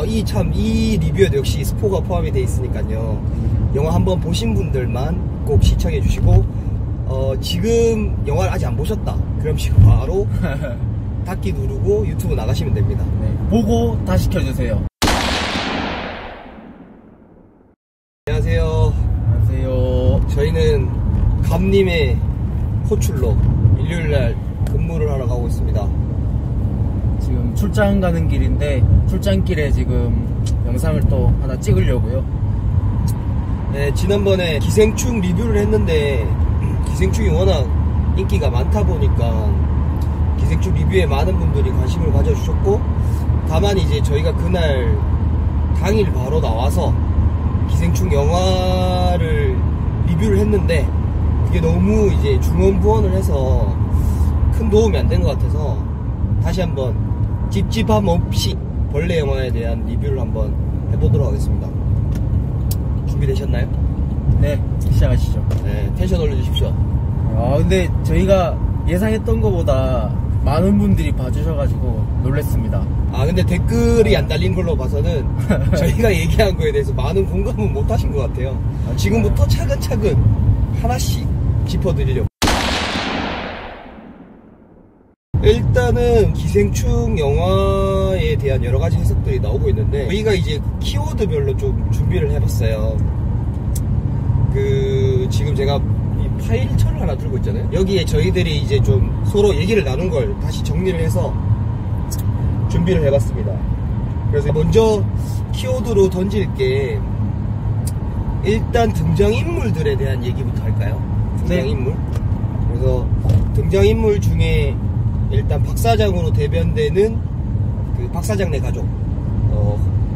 이 리뷰에도 역시 스포가 포함이 되어 있으니까요. 영화 한번 보신 분들만 꼭 시청해 주시고, 지금 영화를 아직 안 보셨다 그럼 지금 바로 닫기 누르고 유튜브 나가시면 됩니다. 네, 보고 다시 켜주세요. 안녕하세요. 안녕하세요. 저희는 감님의 호출로 일요일날 근무를 하러 가고 있습니다. 지금 출장 가는 길인데 출장길에 지금 영상을 또 하나 찍으려고요. 네, 지난번에 기생충 리뷰를 했는데 기생충이 워낙 인기가 많다 보니까 기생충 리뷰에 많은 분들이 관심을 가져주셨고, 다만 이제 저희가 그날 당일 바로 나와서 기생충 영화를 리뷰를 했는데 그게 너무 이제 중언부언을 해서 큰 도움이 안 된 것 같아서 다시 한번 찝찝함 없이 벌레 영화에 대한 리뷰를 한번 해보도록 하겠습니다. 준비되셨나요? 네, 시작하시죠. 네, 텐션 올려주십시오. 근데 저희가 예상했던 것보다 많은 분들이 봐주셔가지고 놀랬습니다. 근데 댓글이 안 달린 걸로 봐서는 저희가 얘기한 거에 대해서 많은 공감은 못 하신 것 같아요. 지금부터 차근차근 하나씩 짚어드리려고. 일단은 기생충 영화에 대한 여러 가지 해석들이 나오고 있는데, 저희가 이제 키워드별로 좀 준비를 해봤어요. 지금 제가 이 파일처를 하나 들고 있잖아요. 여기에 저희들이 이제 좀 서로 얘기를 나눈 걸 다시 정리를 해서 준비를 해봤습니다. 그래서 먼저 키워드로 던질 게, 일단 등장인물들에 대한 얘기부터 할까요? 등장인물. 네. 그래서 등장인물 중에 일단 박사장으로 대변되는 그 박사장네 가족,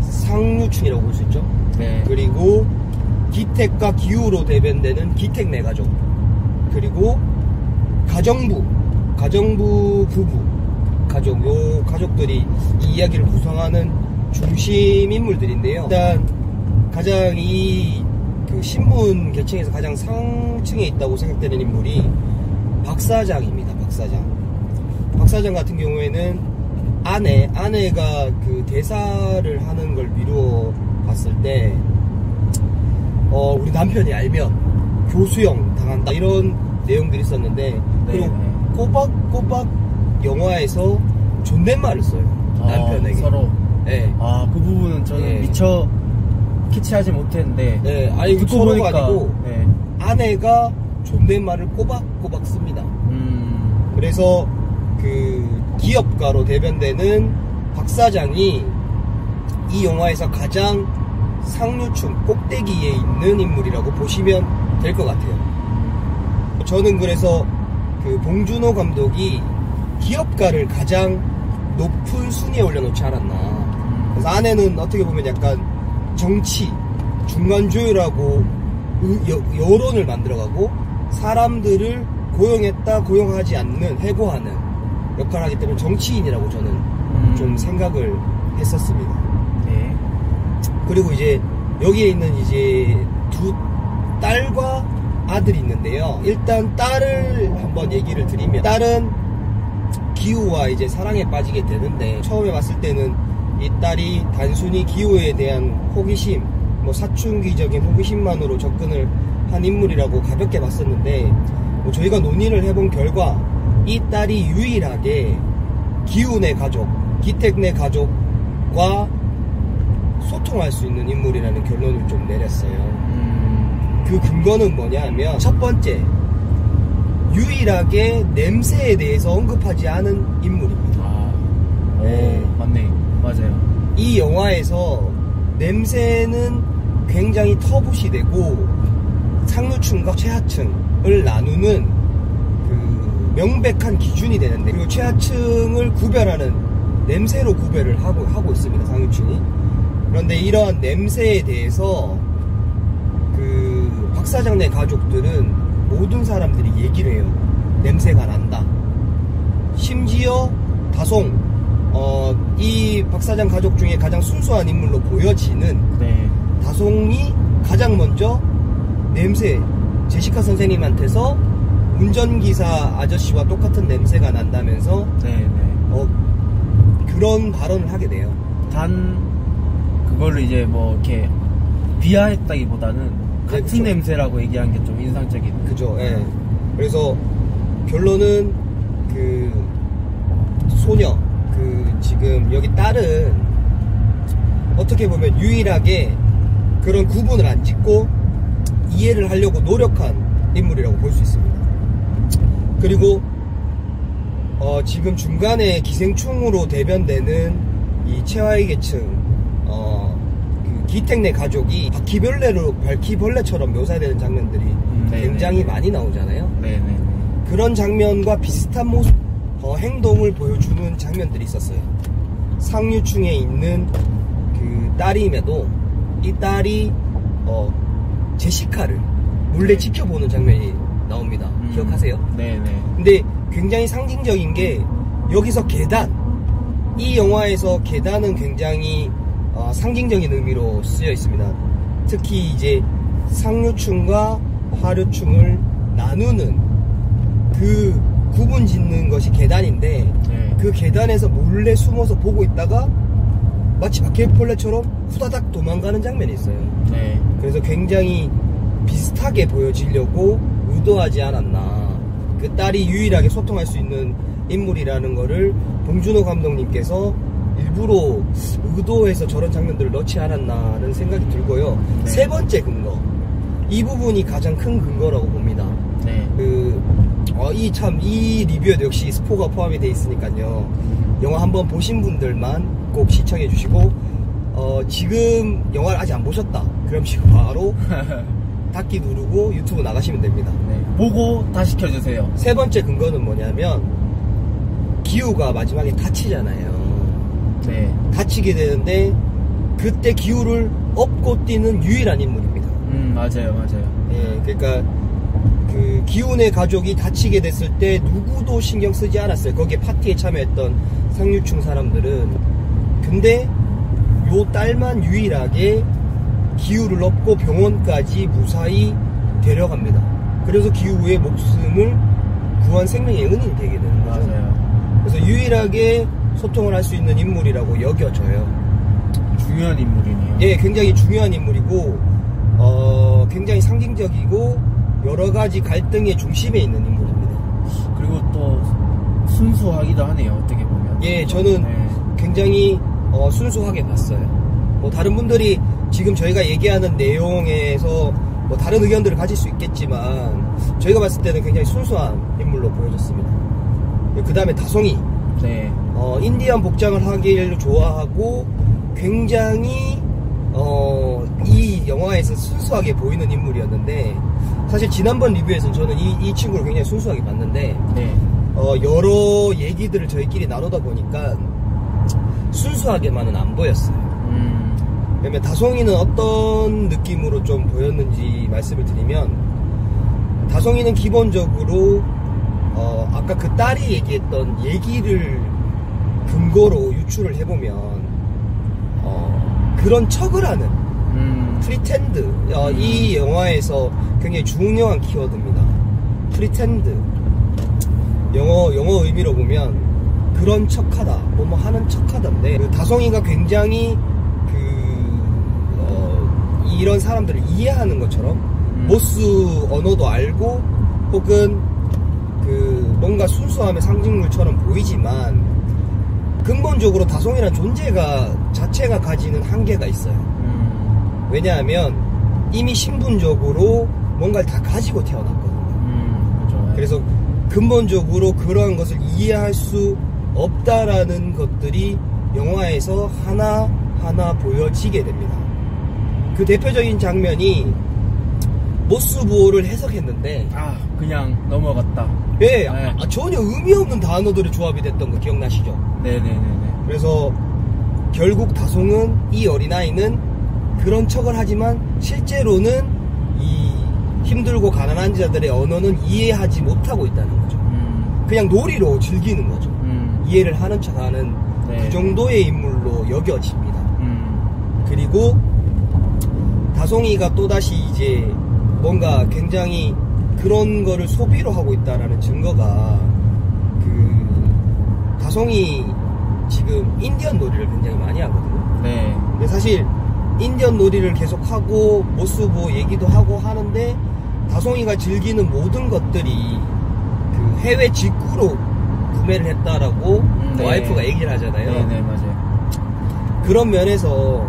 상류층이라고 볼 수 있죠. 네. 그리고 기택과 기우로 대변되는 기택네 가족, 그리고 가정부 부부 가족, 요 가족들이 이 이야기를 구성하는 중심 인물들인데요. 일단 가장 그 신분 계층에서 가장 상층에 있다고 생각되는 인물이 박사장입니다. 박사장 같은 경우에는 아내가 그 대사를 하는 걸 미루어 봤을 때, 우리 남편이 알면 교수형 당한다, 이런 내용들이 있었는데, 그리고 꼬박꼬박 영화에서 존댓말을 써요. 남편에게. 서로. 네. 그 부분은 저는 미처 캐치하지 못했는데. 네, 아니, 듣고 서로가 보니까, 아니고, 네. 아내가 존댓말을 꼬박꼬박 씁니다. 그래서 그 기업가로 대변되는 박사장이 이 영화에서 가장 상류층 꼭대기에 있는 인물이라고 보시면 될 것 같아요. 저는 그래서 그 봉준호 감독이 기업가를 가장 높은 순위에 올려놓지 않았나. 그래서 아내는 어떻게 보면 약간 정치 중간 조율하고 여론을 만들어가고, 사람들을 고용했다 고용하지 않는, 해고하는 역할을 하기 때문에 정치인이라고 저는 좀 생각을 했었습니다. 네. 그리고 이제 여기에 있는 이제 두 딸과 아들이 있는데요. 일단 딸을 한번 얘기를 드리면, 딸은 기우와 이제 사랑에 빠지게 되는데, 처음에 봤을 때는 이 딸이 단순히 기우에 대한 호기심, 사춘기적인 호기심만으로 접근을 한 인물이라고 가볍게 봤었는데, 저희가 논의를 해본 결과 이 딸이 유일하게 기우네 가족, 기택네 가족과 소통할 수 있는 인물이라는 결론을 좀 내렸어요. 그 근거는 뭐냐면, 첫 번째, 유일하게 냄새에 대해서 언급하지 않은 인물입니다. 네. 맞네. 맞아요. 이 영화에서 냄새는 굉장히 터부시되고 상류층과 최하층을 나누는 그 명백한 기준이 되는데, 그리고 최하층을 구별하는 냄새로 구별을 하고 있습니다, 상류층이. 그런데 이러한 냄새에 대해서 그 박사장네 가족들은 모든 사람들이 얘기를 해요. 냄새가 난다. 심지어 다송, 이 박사장 가족 중에 가장 순수한 인물로 보여지는 다송이 가장 먼저 냄새, 제시카 선생님한테서 운전기사 아저씨와 똑같은 냄새가 난다면서 그런 발언을 하게 돼요. 단 그거를 이제 뭐 이렇게 비하했다기보다는 같은 그쵸. 냄새라고 얘기한 게 좀 인상적인. 그죠. 예. 그래서 결론은 그 소녀, 그 지금 여기 딸은 어떻게 보면 유일하게 그런 구분을 안 짓고 이해를 하려고 노력한 인물이라고 볼 수 있습니다. 그리고 지금 중간에 기생충으로 대변되는 이 최하위 계층 그 기택내 가족이 바퀴벌레처럼 묘사되는 장면들이 굉장히 많이 나오잖아요. 네네. 그런 장면과 비슷한 모습, 행동을 보여주는 장면들이 있었어요. 상류층에 있는 그 딸임에도 이 딸이 제시카를 몰래 지켜보는 장면이 나옵니다. 기억하세요? 네네. 근데 굉장히 상징적인 게 여기서 계단, 이 영화에서 계단은 굉장히 상징적인 의미로 쓰여 있습니다. 특히 이제 상류층과 하류층을 나누는 그 구분 짓는 것이 계단인데 네. 그 계단에서 몰래 숨어서 보고 있다가 마치 바퀴벌레처럼 후다닥 도망가는 장면이 있어요. 네. 그래서 굉장히 비슷하게 보여지려고 의도하지 않았나. 그 딸이 유일하게 소통할 수 있는 인물이라는 거를 봉준호 감독님께서 일부러 의도해서 저런 장면들을 넣지 않았나는 생각이 들고요. 네. 세 번째 근거, 이 부분이 가장 큰 근거라고 봅니다. 네. 이 리뷰에도 역시 스포가 포함이 되어 있으니까요. 영화 한번 보신 분들만 꼭 시청해 주시고, 지금 영화를 아직 안 보셨다 그럼 지금 바로 닫기 누르고 유튜브 나가시면 됩니다. 네. 보고 다시 켜주세요. 세 번째 근거는 뭐냐면 기우가 마지막에 다치잖아요. 네. 다치게 되는데 그때 기우를 업고 뛰는 유일한 인물입니다. 맞아요. 예, 그러니까 그 기훈의 가족이 다치게 됐을 때 누구도 신경 쓰지 않았어요. 거기에 파티에 참여했던 상류층 사람들은. 근데 요 딸만 유일하게 기우를 업고 병원까지 무사히 데려갑니다. 그래서 기우의 목숨을 구한 생명의 은인이 되게 되는 거죠. 맞아요. 그래서 유일하게 소통을 할 수 있는 인물이라고 여겨져요. 중요한 인물이네요. 예, 굉장히 중요한 인물이고, 굉장히 상징적이고 여러 가지 갈등의 중심에 있는 인물입니다. 그리고 또 순수하기도 하네요. 어떻게 보면. 예, 저는 굉장히 순수하게 봤어요. 뭐 다른 분들이 지금 저희가 얘기하는 내용에서 뭐 다른 의견들을 가질 수 있겠지만 저희가 봤을 때는 굉장히 순수한 인물로 보여졌습니다. 그 다음에 다송이. 네. 인디안 복장을 하기를 좋아하고 굉장히 이 영화에서 순수하게 보이는 인물이었는데, 사실 지난번 리뷰에서는 저는 이 친구를 굉장히 순수하게 봤는데, 네. 여러 얘기들을 저희끼리 나누다 보니까 순수하게만은 안 보였어요. 그러면 다송이는 어떤 느낌으로 좀 보였는지 말씀을 드리면, 다송이는 기본적으로 아까 그 딸이 얘기했던 얘기를 근거로 유추를 해보면 그런 척을 하는 프리텐드, 이 영화에서 굉장히 중요한 키워드입니다. 프리텐드, 영어 의미로 보면 그런 척하다, 뭐뭐 하는 척하다인데, 그 다송이가 굉장히 이런 사람들을 이해하는 것처럼 모스 언어도 알고 혹은 그 뭔가 순수함의 상징물처럼 보이지만 근본적으로 다송이란 존재가 자체가 가지는 한계가 있어요. 왜냐하면 이미 신분적으로 뭔가를 다 가지고 태어났거든요. 그렇죠. 그래서 근본적으로 그러한 것을 이해할 수 없다라는 것들이 영화에서 하나하나 보여지게 됩니다. 그 대표적인 장면이 모스 부호를 해석했는데 그냥 넘어갔다. 예, 네. 전혀 의미 없는 단어들의 조합이 됐던 거 기억나시죠? 네네네네. 그래서 결국 다송은, 이 어린아이는 그런 척을 하지만 실제로는 이 힘들고 가난한 자들의 언어는 이해하지 못하고 있다는 거죠. 그냥 놀이로 즐기는 거죠. 이해를 하는 척하는 네. 그 정도의 인물로 여겨집니다. 그리고 다송이가 또다시 이제 뭔가 굉장히 그런 거를 소비로 하고 있다라는 증거가, 다송이 지금 인디언 놀이를 굉장히 많이 하거든요. 네. 근데 사실 인디언 놀이를 계속하고 모스보 얘기도 하고 하는데 다송이가 즐기는 모든 것들이 그 해외 직구로 구매를 했다라고 네. 와이프가 얘기를 하잖아요. 네네 맞아요. 그런 면에서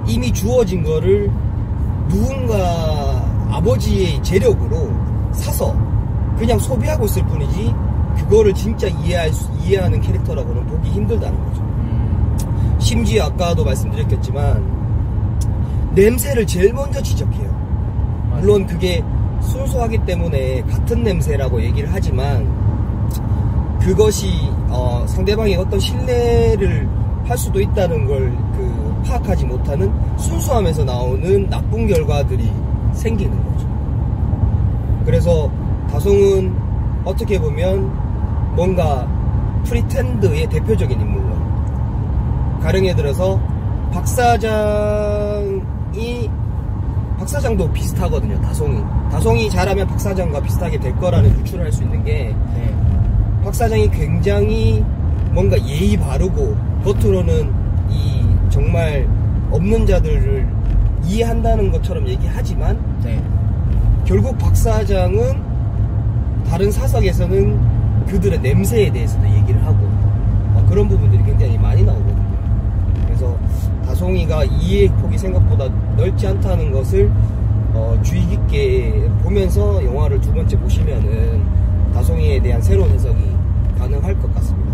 이미 주어진 거를 누군가 아버지의 재력으로 사서 그냥 소비하고 있을 뿐이지 그거를 진짜 이해하는 캐릭터라고는 보기 힘들다는 거죠. 심지어 아까도 말씀드렸겠지만 냄새를 제일 먼저 지적해요. 물론 그게 순수하기 때문에 같은 냄새라고 얘기를 하지만 그것이 상대방이 어떤 신뢰를 할 수도 있다는 걸 파악하지 못하는 순수함에서 나오는 나쁜 결과들이 생기는 거죠. 그래서 다송은 어떻게 보면 뭔가 프리텐드의 대표적인 인물로, 가령에 들어서 박사장도 비슷하거든요. 다송이 잘하면 박사장과 비슷하게 될 거라는 유추를 할 수 있는 게 네. 박사장이 굉장히 뭔가 예의 바르고 겉으로는 이 정말 없는 자들을 이해한다는 것처럼 얘기하지만 네. 결국 박사장은 다른 사석에서는 그들의 냄새에 대해서도 얘기를 하고 그런 부분들이 굉장히 많이 나오거든요. 그래서 다송이가 이해의 폭이 생각보다 넓지 않다는 것을 주의 깊게 보면서 영화를 두 번째 보시면은 다송이에 대한 새로운 해석이 가능할 것 같습니다.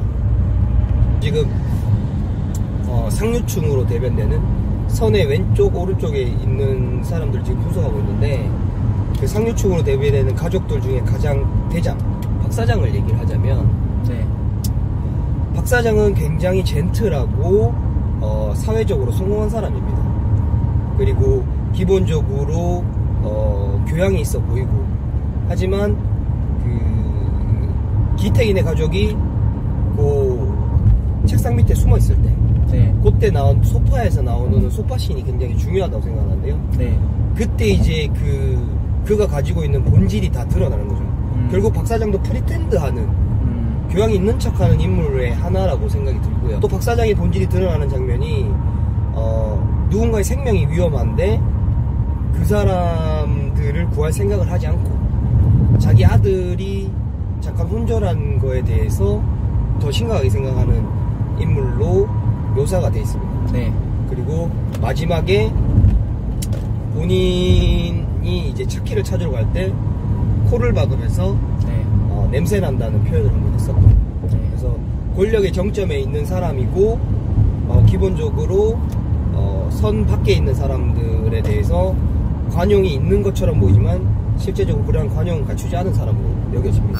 지금 상류층으로 대변되는 선의 왼쪽 오른쪽에 있는 사람들 지금 분석하고 있는데 그 상류층으로 대변되는 가족들 중에 가장 대장 박사장을 얘기를 하자면 네. 박사장은 굉장히 젠틀하고 사회적으로 성공한 사람입니다. 그리고 기본적으로 교양이 있어 보이고, 하지만 그 기태인의 가족이 그 책상 밑에 숨어 있을 때 네. 그때 나온 소파에서 나오는 소파씬이 굉장히 중요하다고 생각하는데요. 네. 그때 이제 그가 가지고 있는 본질이 다 드러나는 거죠. 결국 박사장도 프리텐드하는 교양이 있는 척하는 인물의 하나라고 생각이 들고요. 또 박사장의 본질이 드러나는 장면이 누군가의 생명이 위험한데 그 사람들을 구할 생각을 하지 않고 자기 아들이 잠깐 혼절한 거에 대해서 더 심각하게 생각하는 인물로 묘사가 되어 있습니다. 네. 그리고 마지막에 본인이 이제 차키를 찾으러 갈 때 코를 박으면서 네. 냄새 난다는 표현을 한번 했었고, 네. 그래서 권력의 정점에 있는 사람이고 기본적으로 선 밖에 있는 사람들에 대해서 관용이 있는 것처럼 보이지만 실제적으로 그러한 관용을 갖추지 않은 사람으로 여겨집니다.